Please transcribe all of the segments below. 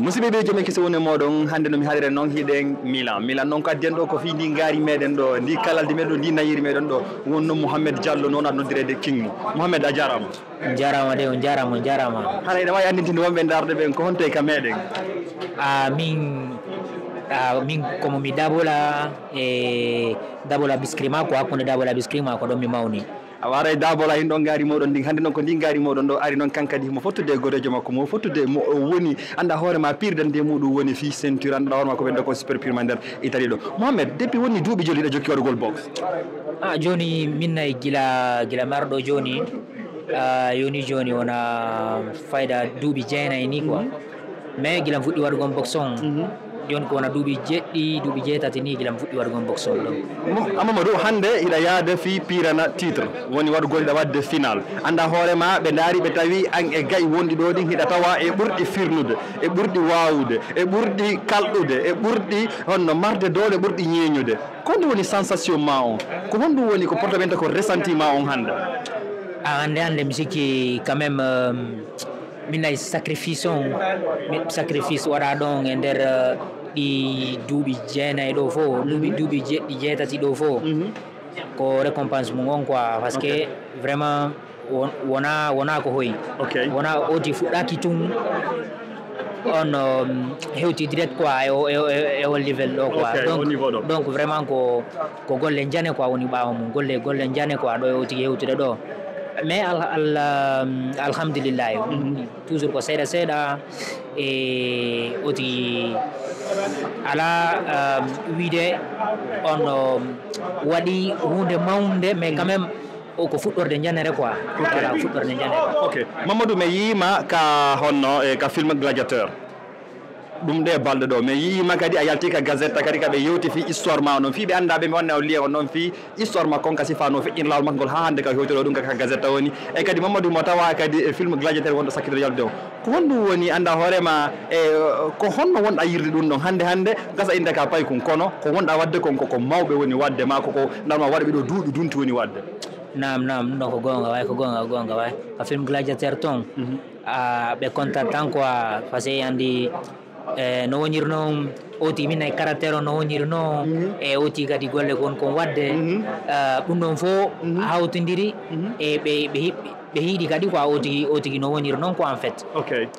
musidɓe ɓe jomen kese woni moɗon hannde nomi haalire noon hiiɗen Milan noon ko adden ɗo ko fi ndi gaari meɗen ɗo ndi kalalde meɗen ɗo ndi nayiri meɗen ɗo wonno Mouhamed Diallo noon aɗa noddirede King mo Mouhamed a jarama de on jarama hara ene wawi andintinde wonɓe darde ɓen ko honto e ka meɗen min komo mi dabola dabola biscrima ko hakkude dabola biscrima ko ɗon mi mawni a wara e dabola hin ɗon gaari moɗon ndi hannde noon ko ndi gaari moɗon ɗo ari noon kankadi himo fottude e godejo makko mo fottude mo woni anda hoorema pirdande muɗum woni fi ceinture anda hoorema ko ɓen ko super pure nder Italie ɗo Mouhamed depuis woni duuɓi joli ɗo jokki waɗugol box joni minnayi gila marɗo joni yoni joni wona fayda duuɓi jeenayi ni quoi mais gilam fuɗɗi waɗugol box on joni ko wona duuɓi duuɓi jeetati ni gilam fuɗɗi waɗugol box on ɗo Amamadou hannde hiɗa yaade fi pirana titre woni waɗugol hiɗa wadde final anda hoorema ɓe daari ɓe tawi an e gayi wonɗi ɗo ɗin hiɗa tawa e ɓurɗi firnude e ɓurɗi wawude e ɓurɗi kalɗude e ɓurɗi honno marde dowle ɓurɗi ñeñude ko honɗum woni sensation ma on ko honɗum woni ko portaɓenta ko ressenti ma on hannde hande mi sikki quand même min nayi sacrifice waɗa ɗon e nder ɗi duuɓi jeenayi ɗo fo duuɓi jeetati ɗo fo ko récompense mum on quoi par ce que vraiment wona ko hoyi wona odi fuɗɗaki tun on hewti direct quoi e o level ɗo quoi donc vraiment ko golle jane quoi woni ɓawa mum golle jane quoi ɗo e o tigi hewtude ɗo mais alhamdulillah toujours ko seeɗa e oti ala wiide on waɗi hunde mawnde mais quand même ko fuɗɗorde janere quoi voilà fuɗɗorde janere ok Mamadou mi yiima ka honno e ka film gladiateur ɗum ɗe balɗe ɗo mais yiyima kadi a yalti ka gazette kadi kaɓe yewti fi histoire ma noon fi ɓe andaɓe mi wanne o liya on noon fi histoire ma kon kasi fano feƴƴin lawol makko ngol ha hande ka hewtiɗo ɗum ka gazette woni e kadi Mamadou mo tawa kadi e film gladiateur wonɗo sakkitoro yalde o ko honɗum woni anda hoorema e ko honno wonɗa yirde ɗum ɗon hande gasa inde ka pay kon kono ko wonɗa wadde kon koko mawɓe woni wadde ma koko darma waɗa ɓeɗo duuɓi dunti woni wadde nam ɗum ɗon ko gonga way ko film gladiateur ton ɓe contat tan quoi par ce que andi no wonirno oti min e caractére o no wonirno e oti kadi golle kon wadde ɗum ɗon fo hawtodiri e ɓe hiiɗi kadi quoi o tigi no woniri noon ko en fait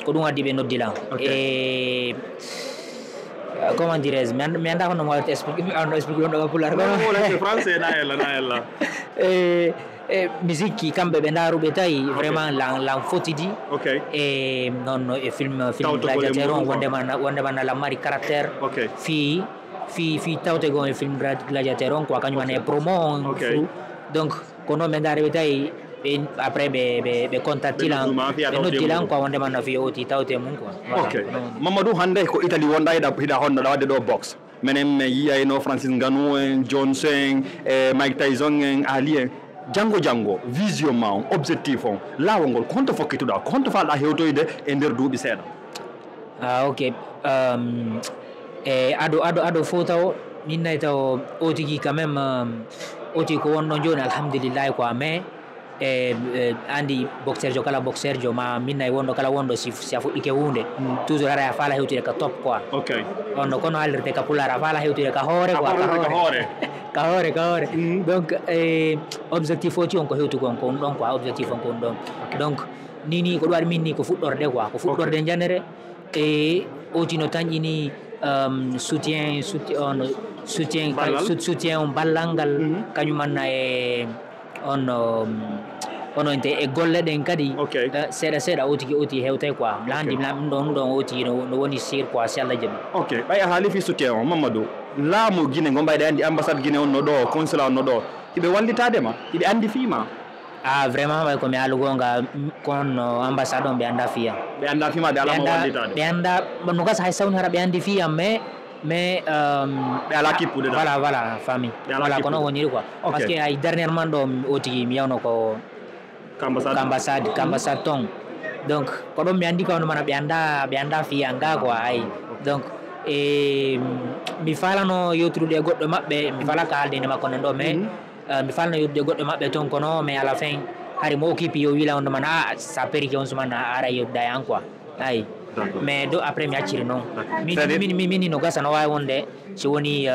ko ɗum waddi ɓe noddilan e comment dirais-je mi anda hono mo wawata explique ɗon ɗo pulaar français na ella mi sikki kamɓe ɓe ndaruɓe tawi vraiment lan fotidi e noon e film gladiateur on wondema na lam mari caractére fi tawte gon e film gladiateur on quoi kañumane e promo on donc ko noon ɓe ndaruɓe tawi après ɓe contactilan ɓe noddilan quoi wondema no fi oti tawte mum quoi Mamadou hande ko Italie wonɗa hiɗa honnoɗa wadde ɗo box minen mi yiyayno Francis Ngannou en Johnson e Mike Tyson en Ali en janggo vision ma on objectif on lawol ngol ko honto fokkituɗa ko honto falɗa hewtoyde e nder duuɓi seeɗa ok e aɗo fo taw min nayi taw o tigi quand même o tigi ko wonɗo joni alhamdulillahi quoi mais andi boxeur kala boxeur ma min nayi wonɗo kala wonɗo si a fuɗɗike hunde toujours hara a faala hewtude ka top quoi onno kono haalirte ka pulaar a faala hewtude ka hoore quoi ka hoore donc objectif o ti on ko hewtugon ko ɗum ɗon quoi objectif on ko ɗum ɗon donc ni ko ɗum waɗi min ni ko fuɗɗorde quoi ko fuɗɗorde janere e otino tañƴini soutien on ballal ngal kañumanna e ono ente e golle ɗen kadi seeɗa oti hewtay quoi landi ɗum ɗon oti no woni sir quoi si Allah jaɓi ɓay a haali fi soutien o Mamadou laamu Guinée ngo mbayɗa andi ambassade Guinée on no ɗo consulat on no ɗo hiɓe wallitadema hiɓe andi fiima vraiment way komi haalugonga kono ambassade on ɓe anda fiyam ɓe anda fima de alama wallitade ɓe anda no gasa hay sawni hara ɓe andi fiyam mais ɓe ala kippude voilà famille voilà ko noon woniri quoi par ce que hay dernièrement ɗo o tigi mi yawno ko ambassade ton donc ko ɗon mi andi ko mana ɓe anda fiya nga quoi ay donc mi falano yewtude e goɗɗo maɓɓe mi falaka haaldede makko nen ɗo mais mi falno yewtude goɗɗo maɓɓe ton kono mais à la fin hari mo occupe yo wila on man sa perike on suman ara yewtude an quoi ay mais do après mi acciri non min no gasa no wawi wonde so woni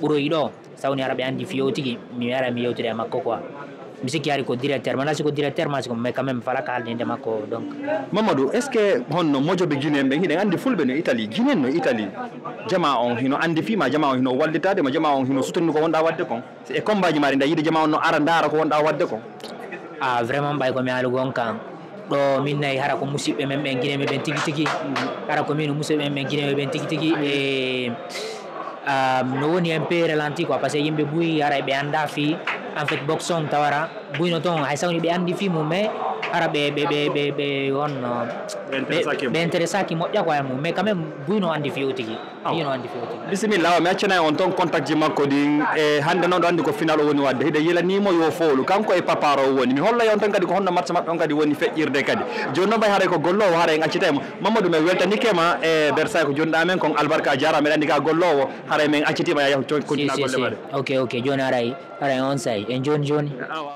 ɓuroyi ɗo sawni araɓe andi fiyo tigi mi ara mi yewtude e makko quoi mi sikki ari ko directeur mana siko directeur ma siko mais quand même fala ka haldinde makko donc Mamadou est ce que honno mojoɓe guinéen ɓe hiɗen andi fulɓe no Italie guinéen no Italie jama on hino andi fima jama on hino wallitade ma jama on hino sutani ko wonɗa wadde kon e combat ji maɗi nda yiide jama on no ara dara ko wonɗa wadde kon vraiment ɓay komi haali gon kan ɗo min nayi hara ko musidɓe men ɓen guinéɓe ɓen tigui tigui hara ko min musidɓe men ɓen guinéɓe ɓen tigui tigui e no woni un peu ralenti quoi par ce que yimɓe ɓuuri hara ɓe anda fi en fait boxon tawara ɓuyno toon hay sawni ɓe andi fi mum mais hara ɓe on ɓe intéressaki moƴƴa quoi mum mais quand même ɓuyno andi fiyo tigui ɓuyno andi fiyo tigui bisimilla mi accanayi on toon contact ji makko ɗin e hannde noon ɗo anndi ko final o woni wadde hiɗe yilanimo yo fowlu kanko e papar o woni mi holla on tan kadi ko honno match maɓɓe on kadi woni feƴƴirde kadi joni noon ɓay haray ko gollowo haara en accitema Mamadou min weltanikema e Versailles ko joni ɗamen kon albarka a jarama meɗa anndi ka gollowo haray min accitima yaha continue golle maɗe ok joni haray on sayi en joni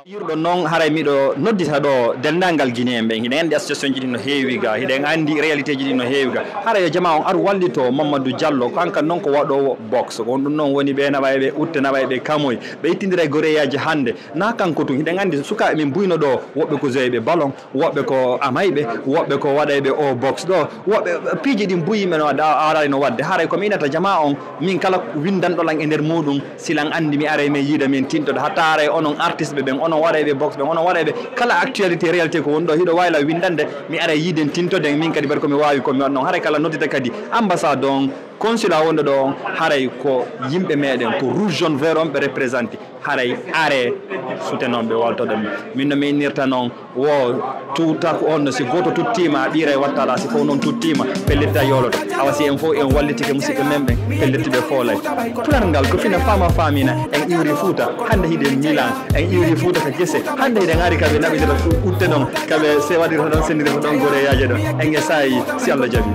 yirɗo noon haray miɗo noddita ɗo dendagal guinéen ɓen hiɗen anndi association ji ɗi no heewi ga hiɗen anndi réalité ji ɗi no heewi ga haray yo jama on ar wallito Mamadou Diallo kanka noon ko waɗowo box on ɗum noon woni ɓe naɓa ɓe utta naɓa ɓe kamoy ɓe ittidira e goreyaji hannde na kanko tun hiɗen anndi sukaɓe min buyno ɗo woɓɓe ko joyeɓe ballon woɓɓe ko amayɓe woɓɓe ko waɗayɓe o box ɗo woɓɓe piiji ɗin buyimen aray no wadde haray komi inata jama on min kala windanɗolan e nder muɗum silan anndi mi aray min yiida min tintoɗo hatta aray onon artiste ɓe ɓen onon waɗayɓe box ɓen onon waɗayɓe kala actualité réalité ko woni ɗo hiɗo wayla windande mi aray yiiden tintode min kadi mbaɗa komi wawi komi waɗ noon haray kala noddita kadi ambassade on consulat wonɗo ɗo on haray ko yimɓe meɗen ko rouge jaune vert on ɓe représenté haray are sutenon ɓe waltoɗon min no mi innirta noon wo tutako on si goto tuttima ɓiira e wattala si fof noon tuttima pellitta yoloto awa si en fof en wallitike musidɓe men ɓen pellittuɓe foolay pular ngal ko fina fama famina en iwri Fouta hande hiɗen Milan en iwri Fouta ko guesse hande hiɗen ari kaɓe naɓidira utte noon kaɓe se waɗirta ɗon sendiri ko ɗon goreyaji ɗon en e sayi si Allah jaaɓi